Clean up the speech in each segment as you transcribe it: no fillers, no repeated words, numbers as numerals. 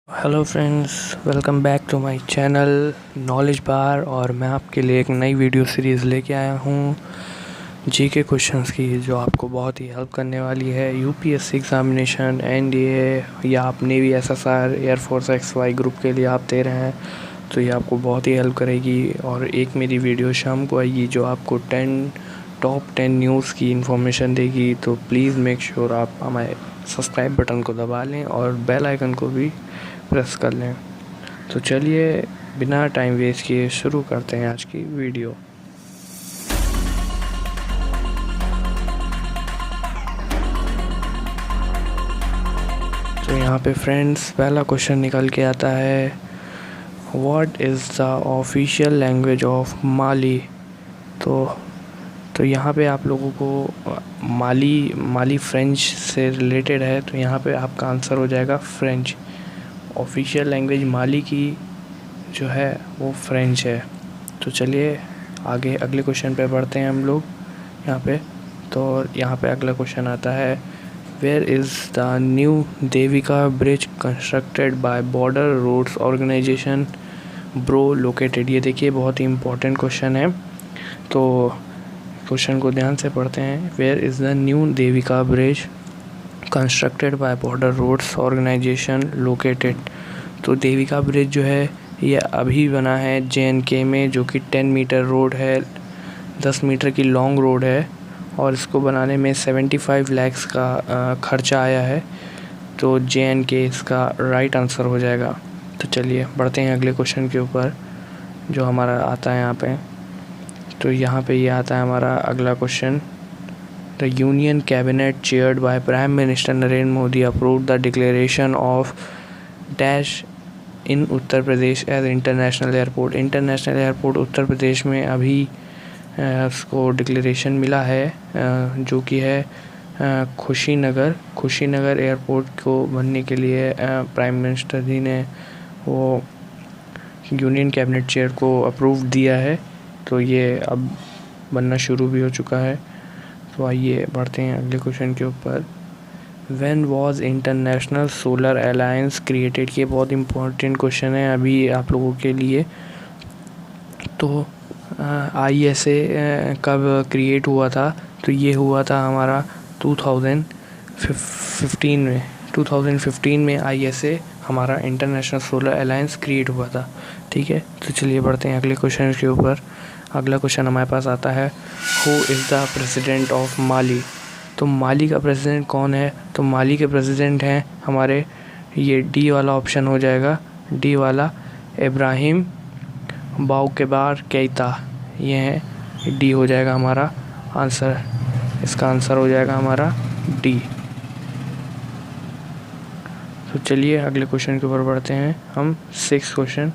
Hello friends, welcome back to my channel knowledge bar. और मैं आपके लिए एक नई वीडियो सीरीज़ लेके आया हूँ जीके क्वेश्चंस की, जो आपको बहुत ही हेल्प करने वाली है यूपीएससी एग्ज़ामिनेशन, एनडीए या आप navy, SSR, air force XY group के लिए आप दे रहे हैं तो ये आपको बहुत ही हेल्प करेगी। और एक मेरी वीडियो शाम को आएगी जो आपको टॉप 10 न्यूज़ की इन्फॉर्मेशन देगी। तो प्लीज़ मेक श्योर आप हमारे सब्सक्राइब बटन को दबा लें और बेल आइकन को भी प्रेस कर लें। तो चलिए बिना टाइम वेस्ट किए शुरू करते हैं आज की वीडियो। तो यहाँ पे फ्रेंड्स पहला क्वेश्चन निकल के आता है, what is the official language of Mali. तो यहाँ पे आप लोगों को माली फ्रेंच से रिलेटेड है, तो यहाँ पे आपका आंसर हो जाएगा फ्रेंच। ऑफिशियल लैंग्वेज माली की जो है वो फ्रेंच है। तो चलिए आगे अगले क्वेश्चन पे बढ़ते हैं हम लोग यहाँ पे। तो यहाँ पे अगला क्वेश्चन आता है, where is the new Devika bridge constructed by border roads organisation BRO located. ये देखिए बहुत ही इम्पोर्टेंट क्वेश्चन है, तो क्वेश्चन को ध्यान से पढ़ते हैं। Where is the new Devika bridge constructed by border roads organisation located. तो देविका ब्रिज जो है ये अभी बना है JNK में, जो कि 10 मीटर रोड है, 10 मीटर की लॉन्ग रोड है और इसको बनाने में 75 लाख का खर्चा आया है। तो JNK इसका राइट आंसर हो जाएगा। तो चलिए बढ़ते हैं अगले क्वेश्चन के ऊपर जो हमारा आता है यहाँ पे। तो यहाँ पे ये आता है हमारा अगला question, the union cabinet chaired by prime minister Narendra Modi approved the declaration of dash in Uttar Pradesh as international airport. International airport Uttar Pradesh में अभी उसको डिक्लेरेशन मिला है, जो कि है खुशीनगर एयरपोर्ट को बनने के लिए प्राइम मिनिस्टर जी ने वो यूनियन कैबिनेट चेयर को अप्रूव दिया है। तो ये अब बनना शुरू भी हो चुका है। तो आइए बढ़ते हैं अगले क्वेश्चन के ऊपर, when was international solar alliance created. ये बहुत इम्पोर्टेंट क्वेश्चन है अभी आप लोगों के लिए। तो ISA कब क्रिएट हुआ था, तो ये हुआ था हमारा 2015 में ISA हमारा इंटरनेशनल सोलर अलायंस क्रिएट हुआ था। ठीक है, तो चलिए बढ़ते हैं अगले क्वेश्चन के ऊपर। अगला क्वेश्चन हमारे पास आता है, who is the president of Mali. तो माली का प्रेसिडेंट कौन है, तो माली के प्रेसिडेंट हैं हमारे, ये डी वाला ऑप्शन हो जाएगा, डी वाला इब्राहिम बाउकेबार केइता। ये है डी हो जाएगा हमारा आंसर, इसका आंसर हो जाएगा हमारा डी। तो चलिए अगले क्वेश्चन के ऊपर बढ़ते हैं हम। 6 क्वेश्चन।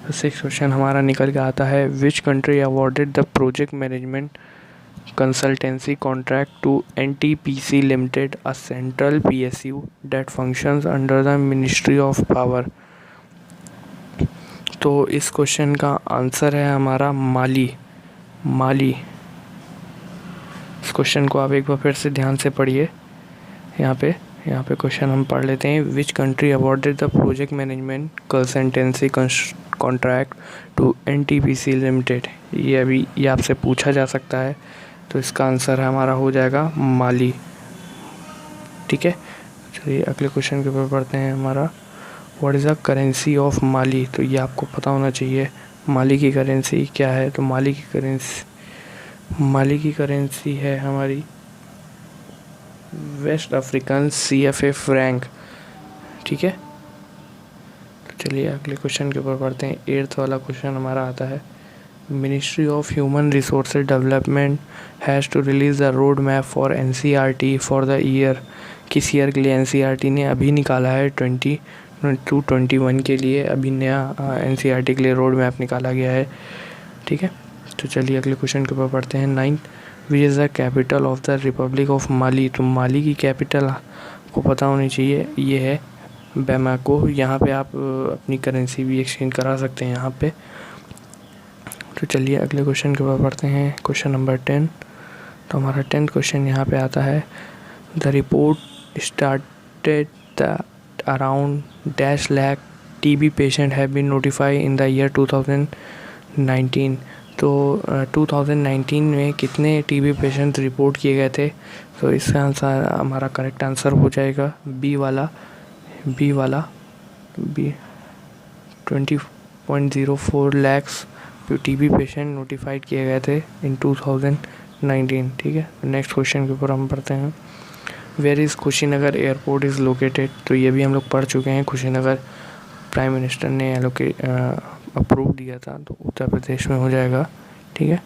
तो 6 क्वेश्चन हमारा निकल के आता है, विच country awarded the project management consultancy contract to NTPC Limited, a central PSU that functions under the Ministry of Power। तो इस क्वेश्चन का आंसर है हमारा माली। इस क्वेश्चन को आप एक बार फिर से ध्यान से पढ़िए। यहाँ पे क्वेश्चन हम पढ़ लेते हैं, which country awarded the project management consultancy contract to NTPC limited. ये आपसे पूछा जा सकता है, तो इसका आंसर हमारा हो जाएगा माली। ठीक है, चलिए अगले क्वेश्चन के ऊपर पढ़ते हैं हमारा, what is the currency of Mali. तो ये आपको पता होना चाहिए माली की करेंसी क्या है। तो माली की करेंसी है हमारी वेस्ट अफ्रीकन CFA फ्रैंक। ठीक है, तो चलिए अगले क्वेश्चन के ऊपर पढ़ते हैं। 8th वाला क्वेश्चन हमारा आता है, Ministry of Human Resources Development has to release the road map for NCERT for the year। किस ईयर के लिए NCERT ने अभी निकाला है, 2021 के लिए अभी नया NCERT के लिए रोड मैप निकाला गया है। ठीक है, तो चलिए अगले क्वेश्चन के ऊपर पढ़ते हैं। 9th, which is the capital of the republic of Mali. तो माली की कैपिटल आपको पता होनी चाहिए, ये है बैमाको। यहाँ पे आप अपनी करेंसी भी एक्सचेंज करा सकते हैं यहाँ पे। तो चलिए अगले क्वेश्चन के ऊपर पढ़ते हैं, क्वेश्चन नंबर 10। तो हमारा 10th क्वेश्चन यहाँ पे आता है, the report started the around dash lakh TB patient have been notified in the year 2019. तो 2019 में कितने टीबी पेशेंट रिपोर्ट किए गए थे? तो इसका आंसर, हमारा करेक्ट आंसर हो जाएगा बी वाला 20.04 लैक्स टीबी पेशेंट नोटिफाइड किए गए थे इन 2019. ठीक है, नेक्स्ट क्वेश्चन के ऊपर हम पढ़ते हैं. Where is Kushinagar airport is located? तो ये भी हम लोग पढ़ चुके हैं. कुशीनगर प्राइम मिनिस्टर ने अप्रूव दिया था, तो उत्तर प्रदेश में हो जाएगा. ठीक है,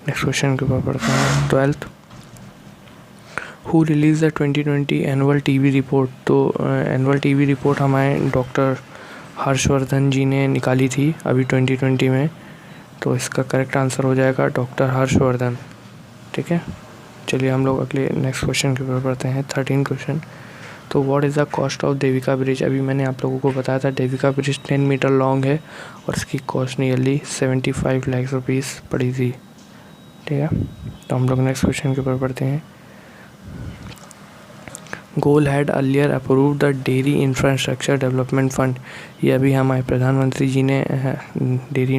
नेक्स्ट क्वेश्चन के ऊपर पढ़ते हैं. 12th, who release the 2020 annual TB report? तो एनुअल टीबी रिपोर्ट हमारे डॉक्टर हर्षवर्धन जी ने निकाली थी अभी 2020 में. तो इसका करेक्ट आंसर हो जाएगा डॉक्टर हर्षवर्धन. ठीक है, चलिए हम लोग अगले नेक्स्ट क्वेश्चन के ऊपर पढ़ते हैं. 13 क्वेश्चन. तो what is the cost of Devika bridge? अभी मैंने आप लोगों को बताया था देविका ब्रिज 10 मीटर लॉन्ग है और इसकी कॉस्ट नियरली 75 लाख रुपीज़ पड़ी थी. ठीक है, तो हम लोग नेक्स्ट क्वेश्चन के ऊपर पढ़ते हैं. Goal had earlier approve the dairy infrastructure development fund. ये अभी हमारे प्रधानमंत्री जी ने डेयरी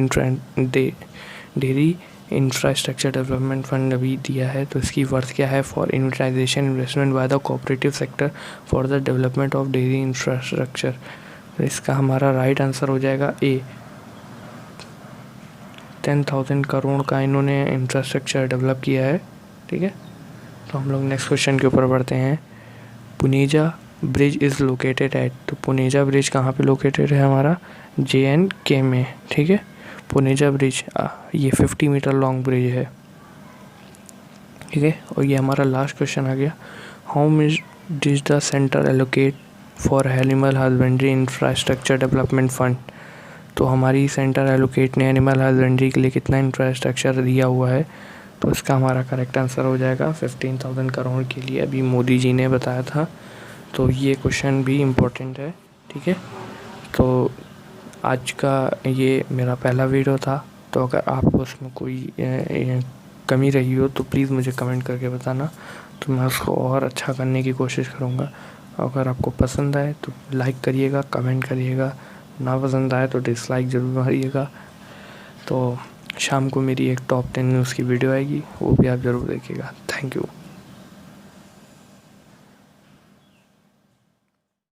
इंफ्रास्ट्रक्चर डेवलपमेंट फंड अभी दिया है. तो इसकी वर्थ क्या है? फॉर इन्वेटाइजेशन investment by the cooperative sector for the development of dairy infrastructure. तो इसका हमारा राइट आंसर हो जाएगा ए. 10,000 करोड़ का इन्होंने इंफ्रास्ट्रक्चर डेवलप किया है. ठीक है, तो हम लोग नेक्स्ट क्वेश्चन के ऊपर बढ़ते हैं. Puneja bridge is located at? तो पुनेजा ब्रिज कहाँ पे लोकेटेड है? हमारा JNK में. ठीक है, पुनेजा ब्रिज ये 50 मीटर लॉन्ग ब्रिज है. ठीक है, और ये हमारा लास्ट क्वेश्चन आ गया. How much does the centre allocate for animal husbandry infrastructure development fund? तो हमारी सेंटर एलोकेट ने एनिमल हस्बेंड्री के लिए कितना इंफ्रास्ट्रक्चर दिया हुआ है? तो इसका हमारा करेक्ट आंसर हो जाएगा 15,000 करोड़ के लिए. अभी मोदी जी ने बताया था. तो ये क्वेश्चन भी इम्पोर्टेंट है. ठीक है, तो आज का ये मेरा पहला वीडियो था. तो अगर आपको उसमें कोई कमी रही हो तो प्लीज़ मुझे कमेंट करके बताना, तो मैं उसको और अच्छा करने की कोशिश करूँगा. अगर आपको पसंद आए तो लाइक करिएगा, कमेंट करिएगा. ना पसंद आए तो डिसलाइक ज़रूर मारिएगा. तो शाम को मेरी एक टॉप 10 न्यूज़ की वीडियो आएगी, वो भी आप ज़रूर देखिएगा. Thank you.